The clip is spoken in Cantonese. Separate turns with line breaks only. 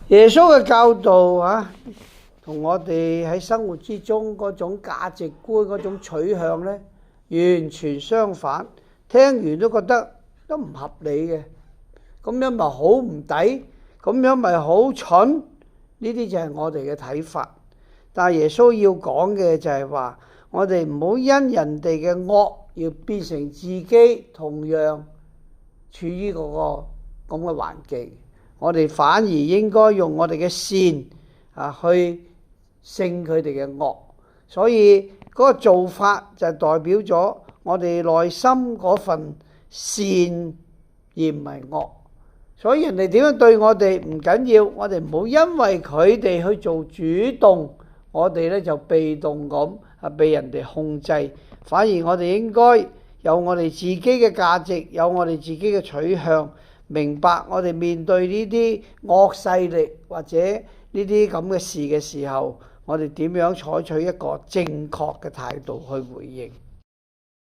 耶穌嘅教導同我哋喺生活之中嗰種價值觀、嗰種取向呢，完全相反。聽完都覺得都唔合理嘅，咁樣咪好唔抵，咁樣咪好蠢。呢啲就係我哋嘅睇法。但係耶穌要講嘅就係話，我哋唔好因人哋嘅惡要變成自己同樣處於嗰個咁嘅環境。我哋反而應該用我哋嘅善去勝佢哋嘅惡。所以嗰個做法就代表咗我哋內心嗰份善而唔係惡。所以人哋點樣對我哋唔緊要，我哋唔好因為佢哋去做主動，我哋咧就被動咁被人哋控制。反而我哋應該有我哋自己嘅價值，有我哋自己嘅取向，明白我哋面對呢啲惡勢力或者呢啲咁嘅事嘅時候，我哋點樣採取一個正確嘅態度去回應。